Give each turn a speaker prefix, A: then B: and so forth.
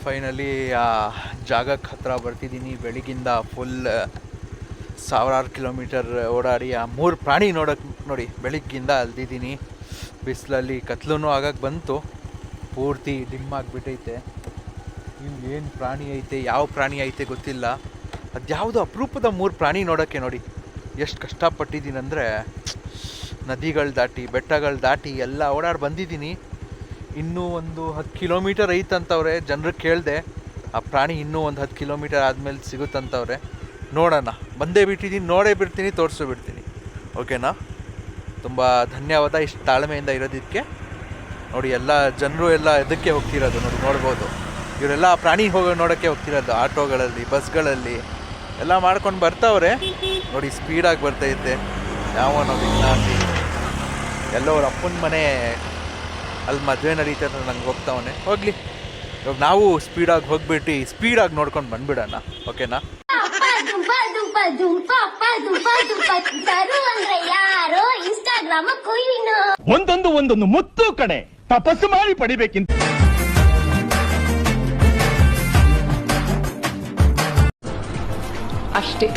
A: Finally ಆ ಜಾಗಕ್ಕೆ ಹತ್ರ ಬರ್ತಿದ್ದೀನಿ. ಬೆಳಗಿಂದ ಫುಲ್ ಸಾವಿರಾರು ಕಿಲೋಮೀಟರ್ ಓಡಾಡಿ ಆ 3 ಪ್ರಾಣಿ ನೋಡೋಕ್ಕೆ ನೋಡಿ ಬೆಳಗ್ಗಿಂದ ಅಲ್ದಿದ್ದೀನಿ. ಬಿಸಿಲಲ್ಲಿ ಕತ್ಲೂ ಆಗಕ್ಕೆ ಬಂತು, ಪೂರ್ತಿ ಡಿಮ್ ಆಗಿಬಿಟ್ಟೈತೆ. ಇಲ್ಲಿ ಏನು ಪ್ರಾಣಿ ಐತೆ, ಯಾವ ಪ್ರಾಣಿ ಐತೆ ಗೊತ್ತಿಲ್ಲ. ಅದ್ಯಾವುದೋ ಅಪರೂಪದ 3 ಪ್ರಾಣಿ ನೋಡೋಕ್ಕೆ ನೋಡಿ ಎಷ್ಟು ಕಷ್ಟಪಟ್ಟಿದ್ದೀನಿ ಅಂದರೆ, ನದಿಗಳು ದಾಟಿ ಬೆಟ್ಟಗಳು ದಾಟಿ ಎಲ್ಲ ಓಡಾಡಿ ಬಂದಿದ್ದೀನಿ. ಇನ್ನೂ ಒಂದು 10 ಕಿಲೋಮೀಟರ್ ಐತಂತವ್ರೆ. ಜನರಿಗೆ ಕೇಳಿದೆ, ಆ ಪ್ರಾಣಿ ಇನ್ನೂ ಒಂದು 10 ಕಿಲೋಮೀಟರ್ ಆದಮೇಲೆ ಸಿಗುತ್ತಂತವ್ರೆ. ನೋಡೋಣ, ಬಂದೇ ಬಿಟ್ಟಿದ್ದೀನಿ, ನೋಡೇ ಬಿಡ್ತೀನಿ, ತೋರಿಸು ಬಿಡ್ತೀನಿ. ಓಕೆನಾ? ತುಂಬ ಧನ್ಯವಾದ ಇಷ್ಟು ತಾಳ್ಮೆಯಿಂದ ಇರೋದಕ್ಕೆ. ನೋಡಿ ಎಲ್ಲ ಜನರು ಎಲ್ಲ ಇದಕ್ಕೆ ಹೋಗ್ತಿರೋದು ನೋಡಿ, ನೋಡ್ಬೋದು. ಇವರೆಲ್ಲ ಪ್ರಾಣಿ ನೋಡೋಕ್ಕೆ ಹೋಗ್ತಿರೋದು ಆಟೋಗಳಲ್ಲಿ, ಬಸ್ಗಳಲ್ಲಿ ಎಲ್ಲ ಮಾಡ್ಕೊಂಡು ಬರ್ತಾವ್ರೆ ನೋಡಿ. ಸ್ಪೀಡಾಗಿ ಬರ್ತೈತೆ. ಯಾವನೋ ವಿಜ್ಞಾನಿ ಎಲ್ಲೋ ಅವ್ರ ಅಪ್ಪನ ಮನೆ ಅಲ್ಲಿ ಮದುವೆ ನಡೀತದೆ, ನಂಗೆ ಹೋಗ್ತಾವನೆ. ಹೋಗಲಿ, ಇವಾಗ ನಾವು ಸ್ಪೀಡಾಗಿ ಹೋಗ್ಬಿಟ್ಟು ಸ್ಪೀಡಾಗಿ ನೋಡ್ಕೊಂಡು ಬಂದ್ಬಿಡೋಣ. ಓಕೆನಾ?
B: ಒಂದೊಂದು ಮುತ್ತು ಕಡೆ ತಪಸ್ಸು ಮಾಡಿ ಪಡಿಬೇಕಿಂತ
C: ಅಷ್ಟೇ.